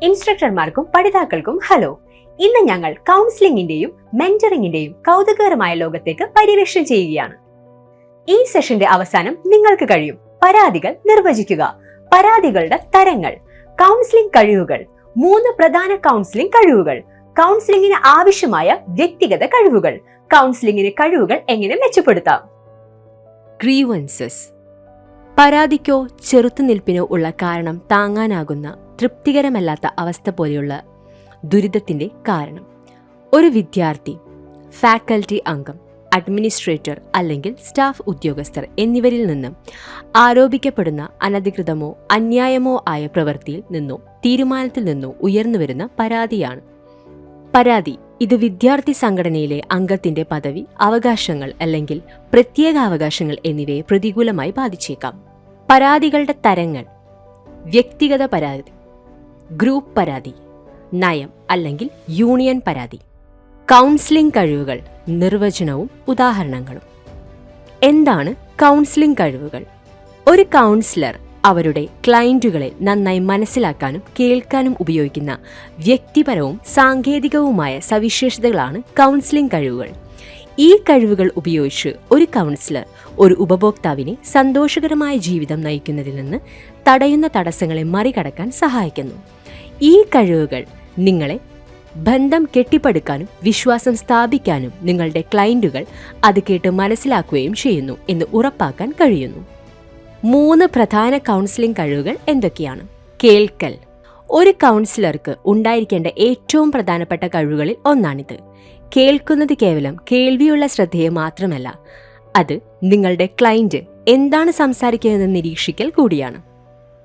ഇൻസ്ട്രക്ടർമാർക്കും പഠിതാക്കൾക്കും hello. ഇന്ന് ഞങ്ങൾ കൗൺസിലിംഗിന്റെയും മെന്ററിംഗിന്റെയും കൗതുകകരമായ ലോകത്തേക്ക് പര്യവേക്ഷണം ചെയ്യുകയാണ്. ഈ സെഷന്റെ അവസാനം നിങ്ങൾക്ക് കഴിയും പരാതികൾ നിർവചിക്കുക, പരാതികളുടെ തരങ്ങൾ, കൗൺസിലിംഗ് കഴിവുകൾ, 3 പ്രധാന കൗൺസിലിംഗ് കഴിവുകൾ, കൗൺസിലിംഗിന് ആവശ്യമായ വ്യക്തിഗത കഴിവുകൾ, കൗൺസിലിംഗിന് കഴിവുകൾ എങ്ങനെ മെച്ചപ്പെടുത്താം. ഗ്രീവൻസസ്. പരാതിക്കോ ചെറുത്തുനിൽപ്പിനോ ഉള്ള കാരണം താങ്ങാനാകുന്ന തൃപ്തികരമല്ലാത്ത അവസ്ഥ പോലെയുള്ള ദുരിതത്തിന്റെ കാരണം. ഒരു വിദ്യാർത്ഥി, ഫാക്കൽറ്റി അംഗം, അഡ്മിനിസ്ട്രേറ്റർ അല്ലെങ്കിൽ സ്റ്റാഫ് ഉദ്യോഗസ്ഥർ എന്നിവരിൽ നിന്നും ആരോപിക്കപ്പെടുന്ന അനധികൃതമോ അന്യായമോ ആയ പ്രവൃത്തിയിൽ നിന്നോ തീരുമാനത്തിൽ നിന്നോ ഉയർന്നുവരുന്ന പരാതിയാണ്. പരാതി ഇത് വിദ്യാർത്ഥി സംഘടനയിലെ അംഗത്തിന്റെ പദവി, അവകാശങ്ങൾ അല്ലെങ്കിൽ പ്രത്യേകാവകാശങ്ങൾ എന്നിവയെ പ്രതികൂലമായി ബാധിച്ചേക്കാം. പരാതികളുടെ തരങ്ങൾ: വ്യക്തിഗത പരാതി, ഗ്രൂപ്പ് പരാതി, നയം അല്ലെങ്കിൽ യൂണിയൻ പരാതി. കൗൺസിലിംഗ് കഴിവുകൾ, നിർവചനവും ഉദാഹരണങ്ങളും. എന്താണ് കൗൺസിലിംഗ് കഴിവുകൾ? ഒരു കൗൺസിലർ അവരുടെ ക്ലയന്റുകളെ നന്നായി മനസ്സിലാക്കാനും കേൾക്കാനും ഉപയോഗിക്കുന്ന വ്യക്തിപരവും സാങ്കേതികവുമായ സവിശേഷതകളാണ് കൗൺസിലിംഗ് കഴിവുകൾ. ഈ കഴിവുകൾ ഉപയോഗിച്ച് ഒരു കൗൺസിലർ ഒരു ഉപഭോക്താവിനെ സന്തോഷകരമായ ജീവിതം നയിക്കുന്നതിൽ നിന്ന് തടയുന്ന തടസ്സങ്ങളെ മറികടക്കാൻ സഹായിക്കുന്നു. ഈ കഴിവുകൾ നിങ്ങളെ ബന്ധം കെട്ടിപ്പടുക്കാനും വിശ്വാസം സ്ഥാപിക്കാനും നിങ്ങളുടെ ക്ലയന്റുകൾ അത് കേട്ട് മനസ്സിലാക്കുകയും ചെയ്യുന്നു എന്ന് ഉറപ്പാക്കാൻ കഴിയുന്നു. 3 പ്രധാന കൗൺസിലിംഗ് കഴിവുകൾ എന്തൊക്കെയാണ്? കേൾക്കൽ. ഒരു കൗൺസിലർക്ക് ഉണ്ടായിരിക്കേണ്ട ഏറ്റവും പ്രധാനപ്പെട്ട കഴിവുകളിൽ ഒന്നാണിത്. കേൾക്കുന്നത് കേവലം കേൾവിയുള്ള ശ്രദ്ധയെ മാത്രമല്ല, അത് നിങ്ങളുടെ ക്ലയന്റ് എന്താണ് സംസാരിക്കുന്നതെന്ന് നിരീക്ഷിക്കൽ കൂടിയാണ്.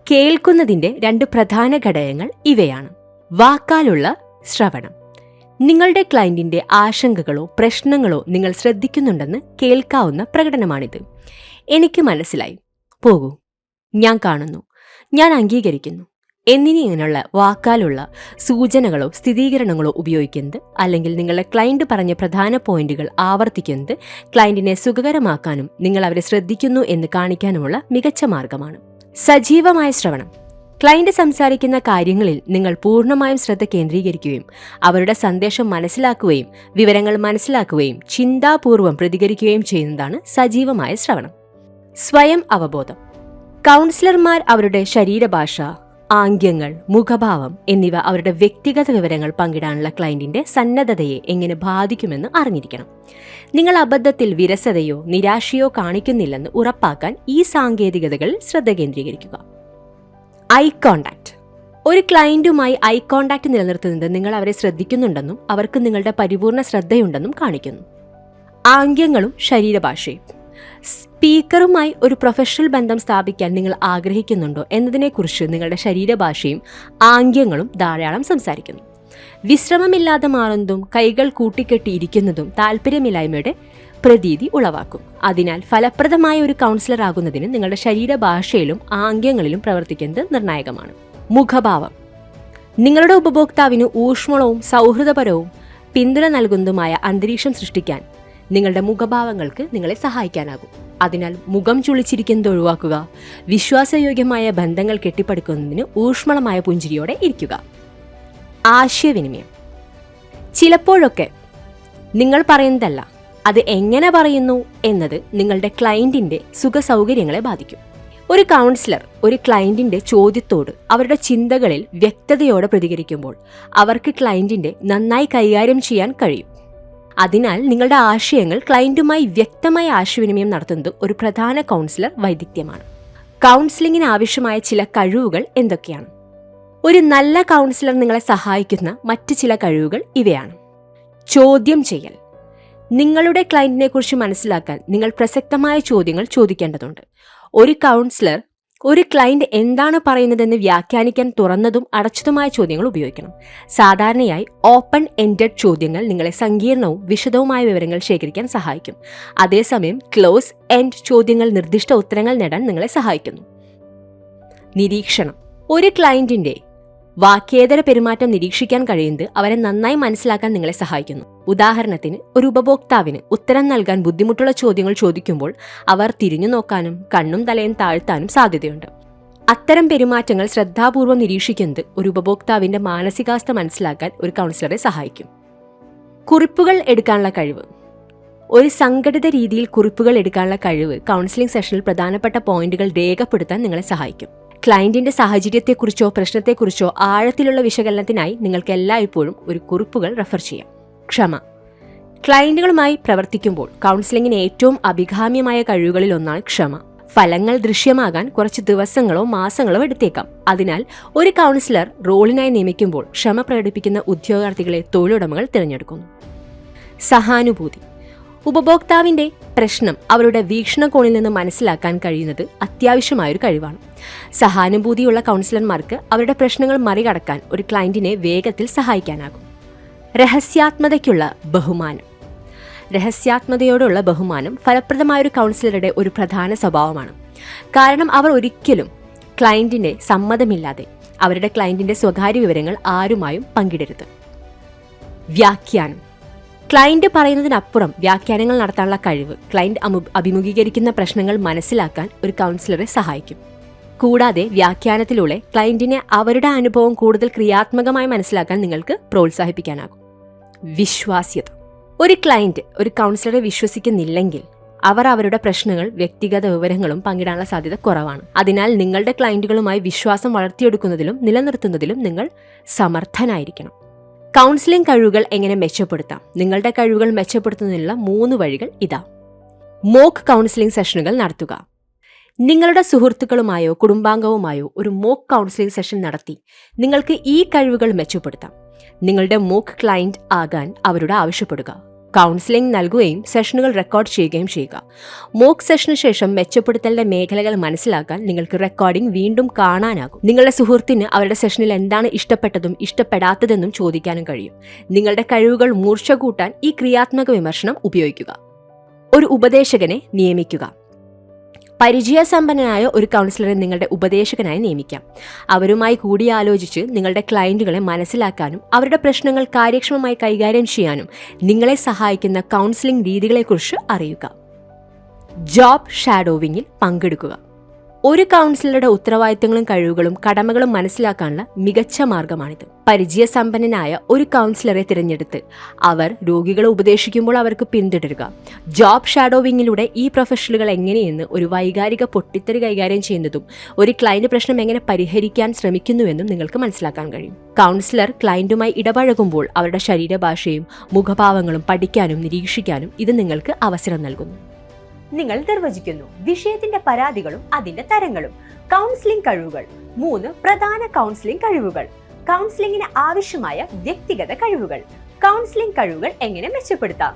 കേൾക്കുന്നതിന്റെ 2 പ്രധാന ഘടകങ്ങൾ ഇവയാണ്. വാക്കാലുള്ള ശ്രവണം. നിങ്ങളുടെ ക്ലയന്റിന്റെ ആശങ്കകളോ പ്രശ്നങ്ങളോ നിങ്ങൾ ശ്രദ്ധിക്കുന്നുണ്ടെന്ന് കേൾക്കാവുന്ന പ്രകടനമാണിത്. എനിക്ക് മനസ്സിലായി, പോകൂ, ഞാൻ കാണുന്നു, ഞാൻ അംഗീകരിക്കുന്നു എന്നിങ്ങനെയുള്ള വാക്കാലുള്ള സൂചനകളോ സ്ഥിരീകരണങ്ങളോ ഉപയോഗിക്കുന്നത് അല്ലെങ്കിൽ നിങ്ങളുടെ ക്ലയന്റ് പറഞ്ഞ പ്രധാന പോയിന്റുകൾ ആവർത്തിക്കുന്നത് ക്ലയന്റിനെ സുഖകരമാക്കാനും നിങ്ങൾ അവരെ ശ്രദ്ധിക്കുന്നു എന്ന് കാണിക്കാനുമുള്ള മികച്ച മാർഗമാണ്. സജീവമായ ശ്രവണം. ക്ലയന്റ് സംസാരിക്കുന്ന കാര്യങ്ങളിൽ നിങ്ങൾ പൂർണ്ണമായും ശ്രദ്ധ കേന്ദ്രീകരിക്കുകയും അവരുടെ സന്ദേശം മനസ്സിലാക്കുകയും വിവരങ്ങൾ മനസ്സിലാക്കുകയും ചിന്താപൂർവം പ്രതികരിക്കുകയും ചെയ്യുന്നതാണ് സജീവമായ ശ്രവണം. സ്വയം അവബോധം. കൗൺസിലർമാർ അവരുടെ ശരീരഭാഷ, ആംഗ്യങ്ങൾ, മുഖഭാവം എന്നിവ അവരുടെ വ്യക്തിഗത വിവരങ്ങൾ പങ്കിടാനുള്ള ക്ലയന്റിന്റെ സന്നദ്ധതയെ എങ്ങനെ ബാധിക്കുമെന്ന് അറിഞ്ഞിരിക്കണം. നിങ്ങൾ അബദ്ധത്തിൽ വിരസതയോ നിരാശയോ കാണിക്കുന്നില്ലെന്ന് ഉറപ്പാക്കാൻ ഈ സാങ്കേതികതകളിൽ ശ്രദ്ധ കേന്ദ്രീകരിക്കുക. Eye contact. ഒരു ക്ലയന്റുമായി ഐ കോണ്ടാക്ട് നിലനിർത്തുന്നത് നിങ്ങൾ അവരെ ശ്രദ്ധിക്കുന്നുണ്ടെന്നും അവർക്ക് നിങ്ങളുടെ പരിപൂർണ ശ്രദ്ധയുണ്ടെന്നും കാണിക്കുന്നു. ആംഗ്യങ്ങളും ശരീരഭാഷയും. സ്പീക്കറുമായി ഒരു പ്രൊഫഷണൽ ബന്ധം സ്ഥാപിക്കാൻ നിങ്ങൾ ആഗ്രഹിക്കുന്നുണ്ടോ എന്നതിനെക്കുറിച്ച് നിങ്ങളുടെ ശരീരഭാഷയും ആംഗ്യങ്ങളും ധാരാളം സംസാരിക്കുന്നു. വിശ്രമമില്ലാതെ മാറുന്നതും കൈകൾ കൂട്ടിക്കെട്ടിയിരിക്കുന്നതും താല്പര്യമില്ലായ്മയുടെ പ്രതീതി ഉളവാക്കും. അതിനാൽ ഫലപ്രദമായ ഒരു കൗൺസിലർ ആകുന്നതിന് നിങ്ങളുടെ ശരീരഭാഷയിലും ആംഗ്യങ്ങളിലും പ്രവർത്തിക്കുന്നത് നിർണായകമാണ്. മുഖഭാവം. നിങ്ങളുടെ ഉപഭോക്താവിന് ഊഷ്മളവും സൗഹൃദപരവും പിന്തുണ നൽകുന്നതുമായ അന്തരീക്ഷം സൃഷ്ടിക്കാൻ നിങ്ങളുടെ മുഖഭാവങ്ങൾക്ക് നിങ്ങളെ സഹായിക്കാനാകും. അതിനാൽ മുഖം ചുളിച്ചിരിക്കുന്നത് ഒഴിവാക്കുക. വിശ്വാസയോഗ്യമായ ബന്ധങ്ങൾ കെട്ടിപ്പടുക്കുന്നതിന് ഊഷ്മളമായ പുഞ്ചിരിയോടെ ഇരിക്കുക. ആശയവിനിമയം. ചിലപ്പോഴൊക്കെ നിങ്ങൾ പറയുന്നതല്ല, അത് എങ്ങനെ പറയുന്നു എന്നത് നിങ്ങളുടെ ക്ലയന്റിന്റെ സുഖസൗകര്യങ്ങളെ ബാധിക്കും. ഒരു കൗൺസിലർ ഒരു ക്ലയന്റിന്റെ ചോദ്യത്തോട് അവരുടെ ചിന്തകളിൽ വ്യക്തതയോടെ പ്രതികരിക്കുമ്പോൾ അവർക്ക് ക്ലയന്റിന്റെ നന്നായി കൈകാര്യം ചെയ്യാൻ കഴിയും. അതിനാൽ നിങ്ങളുടെ ആശയങ്ങൾ ക്ലയന്റുമായി വ്യക്തമായ ആശയവിനിമയം നടത്തുന്നത് ഒരു പ്രധാന കൗൺസിലർ വൈദഗ്ധ്യമാണ്. കൗൺസിലിംഗിന് ആവശ്യമായ ചില കഴിവുകൾ എന്തൊക്കെയാണ്? ഒരു നല്ല കൗൺസിലർ നിങ്ങളെ സഹായിക്കുന്ന മറ്റ് ചില കഴിവുകൾ ഇവയാണ്. ചോദ്യം ചെയ്യൽ. നിങ്ങളുടെ ക്ലയന്റിനെ കുറിച്ച് മനസ്സിലാക്കാൻ നിങ്ങൾ പ്രസക്തമായ ചോദ്യങ്ങൾ ചോദിക്കേണ്ടതുണ്ട്. ഒരു കൗൺസിലർ ഒരു ക്ലയന്റ് എന്താണ് പറയുന്നതെന്ന് വ്യാഖ്യാനിക്കാൻ തുറന്നതും അടച്ചതുമായ ചോദ്യങ്ങൾ ഉപയോഗിക്കണം. സാധാരണയായി ഓപ്പൺ എൻഡഡ് ചോദ്യങ്ങൾ നിങ്ങളെ സങ്കീർണവും വിശദവുമായ വിവരങ്ങൾ ശേഖരിക്കാൻ സഹായിക്കും. അതേസമയം ക്ലോസ് എൻഡ് ചോദ്യങ്ങൾ നിർദ്ദിഷ്ട ഉത്തരങ്ങൾ നേടാൻ നിങ്ങളെ സഹായിക്കുന്നു. നിരീക്ഷണം. ഒരു ക്ലയന്റിന്റെ വാക്യേതര പെരുമാറ്റം നിരീക്ഷിക്കാൻ കഴിയുന്നത് അവരെ നന്നായി മനസ്സിലാക്കാൻ നിങ്ങളെ സഹായിക്കുന്നു. ഉദാഹരണത്തിന്, ഒരു ഉപഭോക്താവിന് ഉത്തരം നൽകാൻ ബുദ്ധിമുട്ടുള്ള ചോദ്യങ്ങൾ ചോദിക്കുമ്പോൾ അവർ തിരിഞ്ഞു നോക്കാനും കണ്ണും തലയും താഴ്ത്താനും സാധ്യതയുണ്ട്. അത്തരം പെരുമാറ്റങ്ങൾ ശ്രദ്ധാപൂർവം നിരീക്ഷിക്കുന്നത് ഒരു ഉപഭോക്താവിന്റെ മാനസികാവസ്ഥ മനസ്സിലാക്കാൻ ഒരു കൗൺസിലറെ സഹായിക്കും. കുറിപ്പുകൾ എടുക്കാനുള്ള കഴിവ്. ഒരു സംഘടിത രീതിയിൽ കുറിപ്പുകൾ എടുക്കാനുള്ള കഴിവ് കൗൺസിലിംഗ് സെഷനിൽ പ്രധാനപ്പെട്ട പോയിന്റുകൾ രേഖപ്പെടുത്താൻ നിങ്ങളെ സഹായിക്കും. ക്ലയന്റിന്റെ സാഹചര്യത്തെക്കുറിച്ചോ പ്രശ്നത്തെക്കുറിച്ചോ ആഴത്തിലുള്ള വിശകലനത്തിനായി നിങ്ങൾക്ക് എല്ലായ്പ്പോഴും ഒരു കുറിപ്പുകൾ റെഫർ ചെയ്യാം. ക്ഷമ. ക്ലയന്റുകളുമായി പ്രവർത്തിക്കുമ്പോൾ കൗൺസിലിംഗിന് ഏറ്റവും അഭികാമ്യമായ കഴിവുകളിൽ ഒന്നാണ് ക്ഷമ. ഫലങ്ങൾ ദൃശ്യമാകാൻ കുറച്ച് ദിവസങ്ങളോ മാസങ്ങളോ എടുത്തേക്കാം. അതിനാൽ ഒരു കൗൺസിലർ റോളിനായി നിയമിക്കുമ്പോൾ ക്ഷമ പ്രകടിപ്പിക്കുന്ന ഉദ്യോഗാർത്ഥികളെ തൊഴിലുടമകൾ തിരഞ്ഞെടുക്കുന്നു. സഹാനുഭൂതി. ഉപഭോക്താവിന്റെ പ്രശ്നം അവരുടെ വീക്ഷണകോണിൽ നിന്ന് മനസ്സിലാക്കാൻ കഴിയുന്നത് അത്യാവശ്യമായൊരു കഴിവാണ്. സഹാനുഭൂതിയുള്ള കൗൺസിലർമാർക്ക് അവരുടെ പ്രശ്നങ്ങൾ മറികടക്കാൻ ഒരു ക്ലയന്റിനെ വേഗത്തിൽ സഹായിക്കാനാകും. രഹസ്യാത്മതയ്ക്കുള്ള ബഹുമാനം. രഹസ്യാത്മതയോടുള്ള ബഹുമാനം ഫലപ്രദമായൊരു കൗൺസിലറുടെ ഒരു പ്രധാന സ്വഭാവമാണ്. കാരണം അവർ ഒരിക്കലും ക്ലയന്റിന്റെ സമ്മതമില്ലാതെ അവരുടെ ക്ലയന്റിന്റെ സ്വകാര്യ വിവരങ്ങൾ ആരുമായും പങ്കിടരുത്. വ്യാഖ്യാനം. ക്ലയന്റ് പറയുന്നതിനപ്പുറം വ്യാഖ്യാനങ്ങൾ നടത്താനുള്ള കഴിവ് ക്ലയന്റ് അഭിമുഖീകരിക്കുന്ന പ്രശ്നങ്ങൾ മനസ്സിലാക്കാൻ ഒരു കൗൺസിലറെ സഹായിക്കും. കൂടാതെ വ്യാഖ്യാനത്തിലൂടെ ക്ലയന്റിനെ അവരുടെ അനുഭവം കൂടുതൽ ക്രിയാത്മകമായി മനസ്സിലാക്കാൻ നിങ്ങൾക്ക് പ്രോത്സാഹിപ്പിക്കാനാകും. വിശ്വാസ്യത. ഒരു ക്ലയന്റ് ഒരു കൗൺസിലറെ വിശ്വസിക്കുന്നില്ലെങ്കിൽ അവർ അവരുടെ പ്രശ്നങ്ങൾ വ്യക്തിഗത വിവരങ്ങളും പങ്കിടാനുള്ള സാധ്യത കുറവാണ്. അതിനാൽ നിങ്ങളുടെ ക്ലയന്റുകളുമായി വിശ്വാസം വളർത്തിയെടുക്കുന്നതിലും നിലനിർത്തുന്നതിലും നിങ്ങൾ സമർത്ഥനായിരിക്കണം. കൗൺസിലിംഗ് കഴിവുകൾ എങ്ങനെ മെച്ചപ്പെടുത്താം? നിങ്ങളുടെ കഴിവുകൾ മെച്ചപ്പെടുത്തുന്നതിനുള്ള 3 വഴികൾ ഇതാ. മോക്ക് കൗൺസിലിംഗ് സെഷനുകൾ നടത്തുക. നിങ്ങളുടെ സുഹൃത്തുക്കളുമായോ കുടുംബാംഗവുമായോ ഒരു മോക്ക് കൗൺസിലിംഗ് സെഷൻ നടത്തി നിങ്ങൾക്ക് ഈ കഴിവുകൾ മെച്ചപ്പെടുത്താം. നിങ്ങളുടെ മോക്ക് ക്ലയന്റ് ആകാൻ അവരോട് ആവശ്യപ്പെടുക. കൗൺസിലിംഗ് നൽകുകയും സെഷനുകൾ റെക്കോർഡ് ചെയ്യുകയും ചെയ്യുക. മോക്ക് സെഷന് ശേഷം മെച്ചപ്പെടുത്തലിന്റെ മേഖലകൾ മനസ്സിലാക്കാൻ നിങ്ങൾക്ക് റെക്കോർഡിംഗ് വീണ്ടും കാണാനാകും. നിങ്ങളുടെ സുഹൃത്തിന് അവരുടെ സെഷനിൽ എന്താണ് ഇഷ്ടപ്പെട്ടതും ഇഷ്ടപ്പെടാത്തതെന്നും ചോദിക്കാനും കഴിയും. നിങ്ങളുടെ കഴിവുകൾ മൂർച്ച കൂട്ടാൻ ഈ ക്രിയാത്മക വിമർശനം ഉപയോഗിക്കുക. ഒരു ഉപദേശകനെ നിയമിക്കുക. പരിചയസമ്പന്നനായ ഒരു കൗൺസിലറെ നിങ്ങളുടെ ഉപദേശകനായി നിയമിക്കാം. അവരുമായി കൂടിയാലോചിച്ച് നിങ്ങളുടെ ക്ലയന്റുകളെ മനസ്സിലാക്കാനും അവരുടെ പ്രശ്നങ്ങൾ കാര്യക്ഷമമായി കൈകാര്യം ചെയ്യാനും നിങ്ങളെ സഹായിക്കുന്ന കൗൺസിലിംഗ് രീതികളെക്കുറിച്ച് അറിയുക. ജോബ് ഷാഡോവിംഗിൽ പങ്കെടുക്കുക. ഒരു കൗൺസിലറുടെ ഉത്തരവാദിത്തങ്ങളും കഴിവുകളും കടമകളും മനസ്സിലാക്കാനുള്ള മികച്ച മാർഗമാണിത്. പരിചയസമ്പന്നനായ ഒരു കൗൺസിലറെ തിരഞ്ഞെടുത്ത് അവർ രോഗികളെ ഉപദേശിക്കുമ്പോൾ അവർക്ക് പിന്തുടരുക. ജോബ് ഷാഡോവിംഗിലൂടെ ഈ പ്രൊഫഷണലുകൾ എങ്ങനെയെന്ന് ഒരു വൈകാരിക പൊട്ടിത്തെറി കൈകാര്യം ചെയ്യുന്നതും ഒരു ക്ലയന്റ് പ്രശ്നം എങ്ങനെ പരിഹരിക്കാൻ ശ്രമിക്കുന്നുവെന്നും നിങ്ങൾക്ക് മനസ്സിലാക്കാൻ കഴിയും. കൗൺസിലർ ക്ലയന്റുമായി ഇടപഴകുമ്പോൾ അവരുടെ ശരീരഭാഷയും മുഖഭാവങ്ങളും പഠിക്കാനും നിരീക്ഷിക്കാനും ഇത് നിങ്ങൾക്ക് അവസരം നൽകുന്നു. നിങ്ങൾ നിർവചിക്കുന്നു വിഷയത്തിന്റെ പരാതികളും അതിന്റെ തരങ്ങളും. കൗൺസിലിംഗ് കഴിവുകൾ. 3 പ്രധാന കൗൺസിലിംഗ് കഴിവുകൾ. കൗൺസിലിംഗിന് ആവശ്യമായ വ്യക്തിഗത കഴിവുകൾ. കൗൺസിലിംഗ് കഴിവുകൾ എങ്ങനെ മെച്ചപ്പെടുത്താം?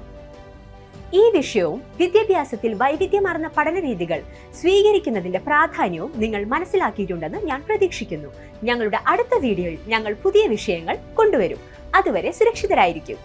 ഈ വിഷയവും വിദ്യാഭ്യാസത്തിൽ വൈവിധ്യമാർന്ന പഠന രീതികൾ സ്വീകരിക്കുന്നതിന്റെ പ്രാധാന്യവും നിങ്ങൾ മനസ്സിലാക്കിയിട്ടുണ്ടെന്ന് ഞാൻ പ്രതീക്ഷിക്കുന്നു. ഞങ്ങളുടെ അടുത്ത വീഡിയോയിൽ ഞങ്ങൾ പുതിയ വിഷയങ്ങൾ കൊണ്ടുവരും. അതുവരെ സുരക്ഷിതരായിരിക്കും.